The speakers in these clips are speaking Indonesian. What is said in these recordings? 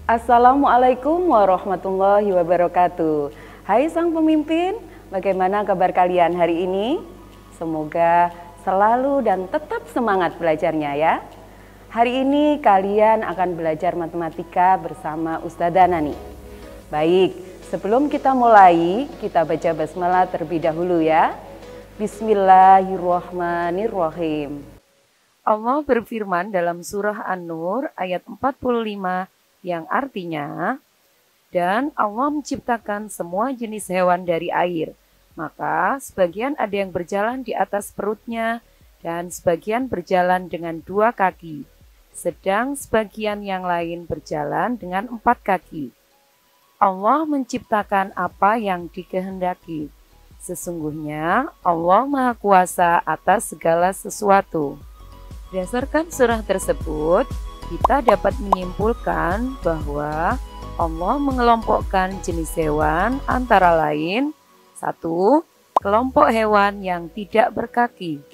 Assalamualaikum warahmatullahi wabarakatuh. Hai sang pemimpin, bagaimana kabar kalian hari ini? Semoga selalu dan tetap semangat belajarnya ya. Hari ini kalian akan belajar matematika bersama Ustadzah Nani. Baik, sebelum kita mulai, kita baca basmalah terlebih dahulu ya. Bismillahirrahmanirrahim. Allah berfirman dalam surah An-Nur ayat 45 yang artinya, dan Allah menciptakan semua jenis hewan dari air. Maka sebagian ada yang berjalan di atas perutnya dan sebagian berjalan dengan 2 kaki. Sedang sebagian yang lain berjalan dengan 4 kaki. Allah menciptakan apa yang dikehendaki. Sesungguhnya Allah Maha Kuasa atas segala sesuatu. Berdasarkan surah tersebut, kita dapat menyimpulkan bahwa Allah mengelompokkan jenis hewan antara lain 1. Kelompok hewan yang tidak berkaki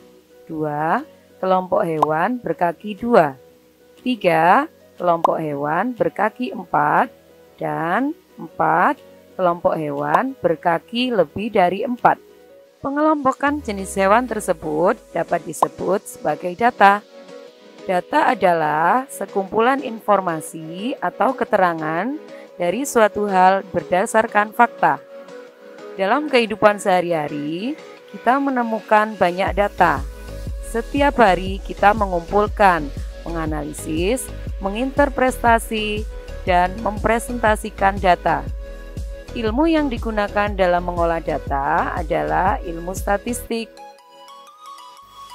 2. Kelompok hewan berkaki 2 3. Kelompok hewan berkaki 4 dan 4. Kelompok hewan berkaki lebih dari 4. Pengelompokan jenis hewan tersebut dapat disebut sebagai data. Data adalah sekumpulan informasi atau keterangan dari suatu hal berdasarkan fakta. Dalam kehidupan sehari-hari, kita menemukan banyak data. Setiap hari kita mengumpulkan, menganalisis, menginterpretasi, dan mempresentasikan data. Ilmu yang digunakan dalam mengolah data adalah ilmu statistik.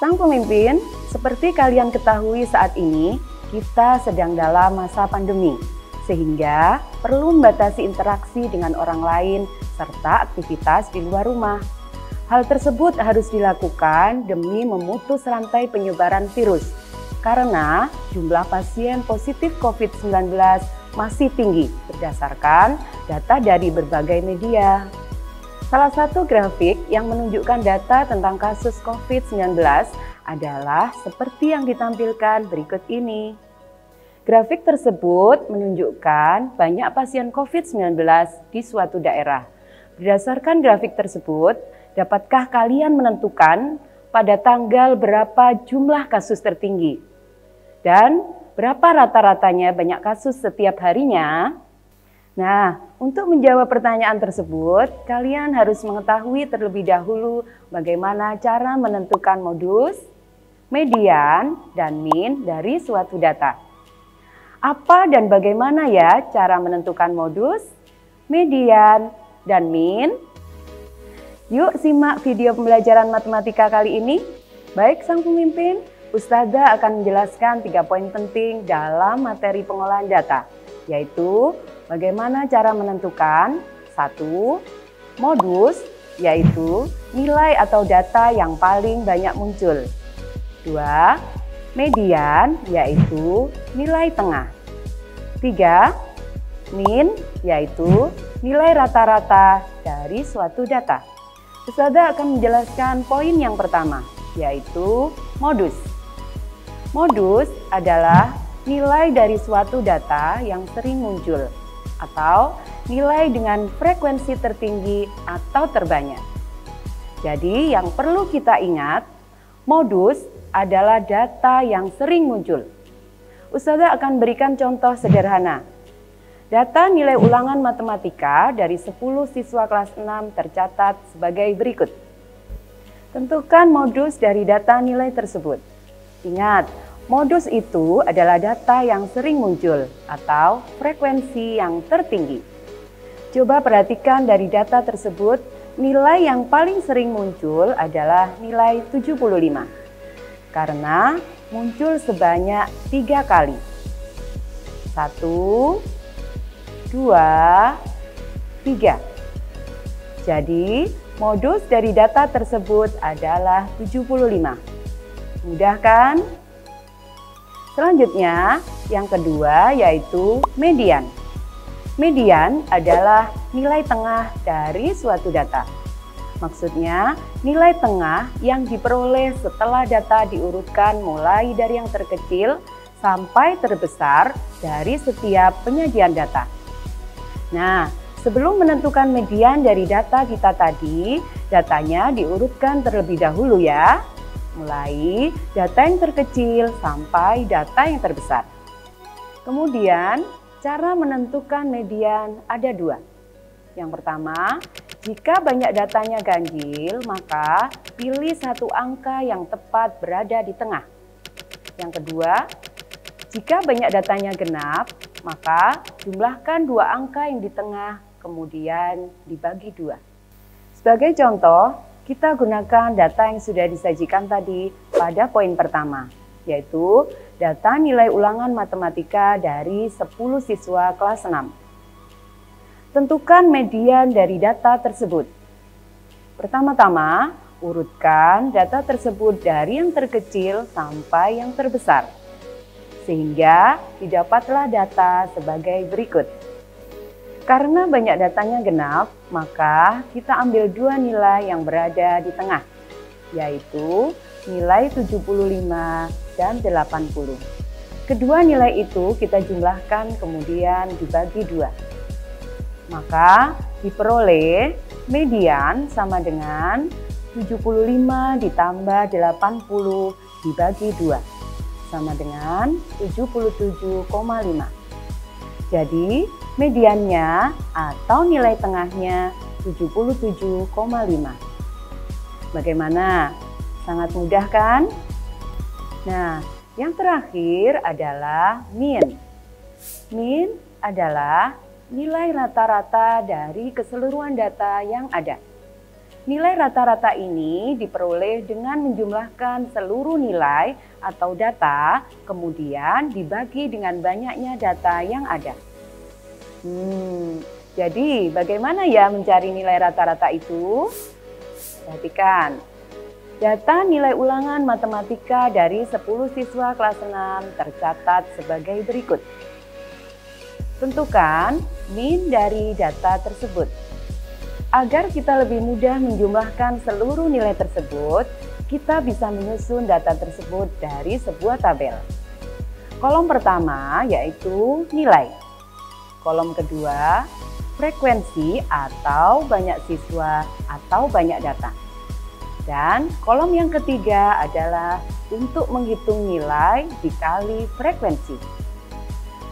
Sang pemimpin, seperti kalian ketahui saat ini, kita sedang dalam masa pandemi, sehingga perlu membatasi interaksi dengan orang lain serta aktivitas di luar rumah. Hal tersebut harus dilakukan demi memutus rantai penyebaran virus, karena jumlah pasien positif COVID-19 masih tinggi berdasarkan data dari berbagai media. Salah satu grafik yang menunjukkan data tentang kasus COVID-19 adalah seperti yang ditampilkan berikut ini. Grafik tersebut menunjukkan banyak pasien COVID-19 di suatu daerah. Berdasarkan grafik tersebut, dapatkah kalian menentukan pada tanggal berapa jumlah kasus tertinggi? Dan berapa rata-ratanya banyak kasus setiap harinya? Nah, untuk menjawab pertanyaan tersebut, kalian harus mengetahui terlebih dahulu bagaimana cara menentukan modus, median, dan min dari suatu data. Apa dan bagaimana ya cara menentukan modus, median, dan min? Yuk simak video pembelajaran matematika kali ini. Baik sang pemimpin, Ustadzah akan menjelaskan 3 poin penting dalam materi pengolahan data, yaitu bagaimana cara menentukan 1. Modus, yaitu nilai atau data yang paling banyak muncul. 2. Median, yaitu nilai tengah. 3. Min, yaitu nilai rata-rata dari suatu data. Ustadzah akan menjelaskan poin yang pertama, yaitu modus. Modus adalah nilai dari suatu data yang sering muncul, atau nilai dengan frekuensi tertinggi atau terbanyak. Jadi yang perlu kita ingat, modus adalah data yang sering muncul. Ustadzah akan berikan contoh sederhana. Data nilai ulangan matematika dari 10 siswa kelas 6 tercatat sebagai berikut. Tentukan modus dari data nilai tersebut. Ingat, modus itu adalah data yang sering muncul atau frekuensi yang tertinggi. Coba perhatikan dari data tersebut, nilai yang paling sering muncul adalah nilai 75. Karena muncul sebanyak 3 kali. 1, 2, 3. Jadi, modus dari data tersebut adalah 75. Mudah kan? Selanjutnya, yang kedua yaitu median. Median adalah nilai tengah dari suatu data. Maksudnya, nilai tengah yang diperoleh setelah data diurutkan mulai dari yang terkecil sampai terbesar dari setiap penyajian data. Nah, sebelum menentukan median dari data kita tadi, datanya diurutkan terlebih dahulu ya. Mulai data yang terkecil sampai data yang terbesar. Kemudian, cara menentukan median ada dua. Yang pertama, jika banyak datanya ganjil, maka pilih satu angka yang tepat berada di tengah. Yang kedua, jika banyak datanya genap, maka jumlahkan dua angka yang di tengah, kemudian dibagi dua. Sebagai contoh, kita gunakan data yang sudah disajikan tadi pada poin pertama, yaitu data nilai ulangan matematika dari 10 siswa kelas 6. Tentukan median dari data tersebut. Pertama-tama, urutkan data tersebut dari yang terkecil sampai yang terbesar, sehingga didapatlah data sebagai berikut. Karena banyak datanya genap, maka kita ambil dua nilai yang berada di tengah, yaitu nilai 75 dan 80. Kedua nilai itu kita jumlahkan kemudian dibagi dua. Maka diperoleh median sama dengan 75 ditambah 80 dibagi 2 sama dengan 77,5. Jadi mediannya atau nilai tengahnya 77,5. Bagaimana? Sangat mudah kan? Nah, yang terakhir adalah min. Min adalah nilai rata-rata dari keseluruhan data yang ada. Nilai rata-rata ini diperoleh dengan menjumlahkan seluruh nilai atau data, kemudian dibagi dengan banyaknya data yang ada. Jadi bagaimana ya mencari nilai rata-rata itu? Perhatikan, data nilai ulangan matematika dari 10 siswa kelas 6 tercatat sebagai berikut. Tentukan min dari data tersebut. Agar kita lebih mudah menjumlahkan seluruh nilai tersebut, kita bisa menyusun data tersebut dari sebuah tabel. Kolom pertama yaitu nilai. Kolom kedua, frekuensi atau banyak siswa atau banyak data. Dan kolom yang ketiga adalah untuk menghitung nilai dikali frekuensi.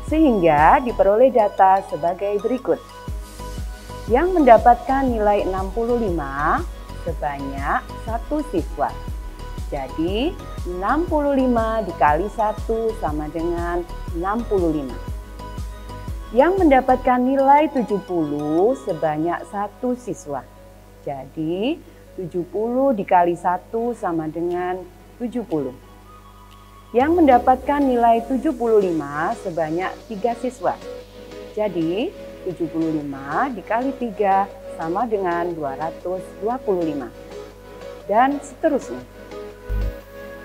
Sehingga diperoleh data sebagai berikut. Yang mendapatkan nilai 65 sebanyak 1 siswa. Jadi 65 dikali 1 sama dengan 65. Yang mendapatkan nilai 70 sebanyak 1 siswa. Jadi 70 dikali 1 sama dengan 70. Yang mendapatkan nilai 75 sebanyak 3 siswa. Jadi 75 dikali 3 sama dengan 225. Dan seterusnya.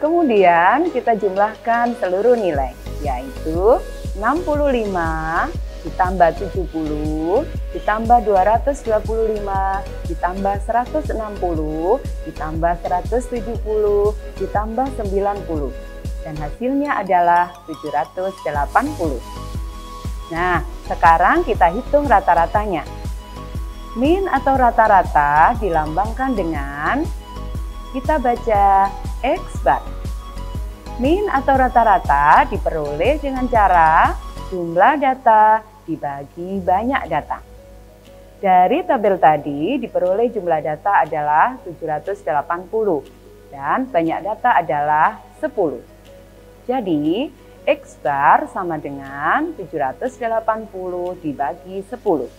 Kemudian kita jumlahkan seluruh nilai, yaitu 65 ditambah 70 ditambah 225 ditambah 160 ditambah 170 ditambah 90. Dan hasilnya adalah 780. Nah, sekarang kita hitung rata-ratanya. Min atau rata-rata dilambangkan dengan, kita baca X bar. Min atau rata-rata diperoleh dengan cara jumlah data dibagi banyak data. Dari tabel tadi diperoleh jumlah data adalah 780 dan banyak data adalah 10. Jadi, X bar sama dengan 780 dibagi 10.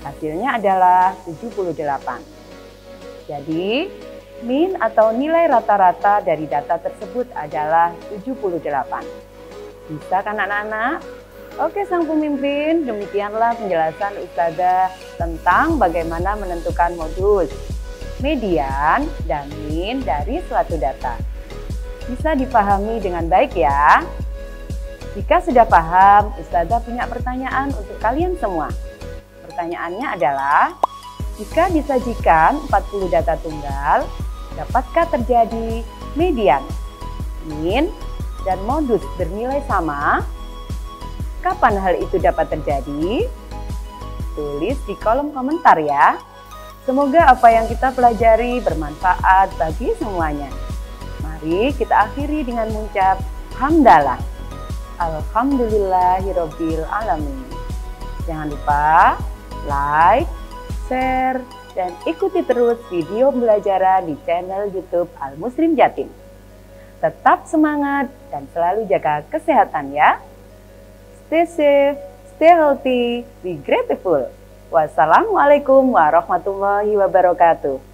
Hasilnya adalah 78. Jadi, min atau nilai rata-rata dari data tersebut adalah 78. Bisa kan anak-anak? Oke sang pemimpin, demikianlah penjelasan Ustazah tentang bagaimana menentukan modus, median, dan min dari suatu data. Bisa dipahami dengan baik ya. Jika sudah paham, Ustazah punya pertanyaan untuk kalian semua. Pertanyaannya adalah, jika disajikan 40 data tunggal, dapatkah terjadi median, min, dan modus bernilai sama? Kapan hal itu dapat terjadi? Tulis di kolom komentar ya. Semoga apa yang kita pelajari bermanfaat bagi semuanya. Mari kita akhiri dengan mengucap hamdalah. Alhamdulillahirabbil alamin. Jangan lupa like, share, dan ikuti terus video pembelajaran di channel YouTube Al Muslim Jatim. Tetap semangat dan selalu jaga kesehatan ya. Stay safe, stay healthy, be grateful. Wassalamualaikum warahmatullahi wabarakatuh.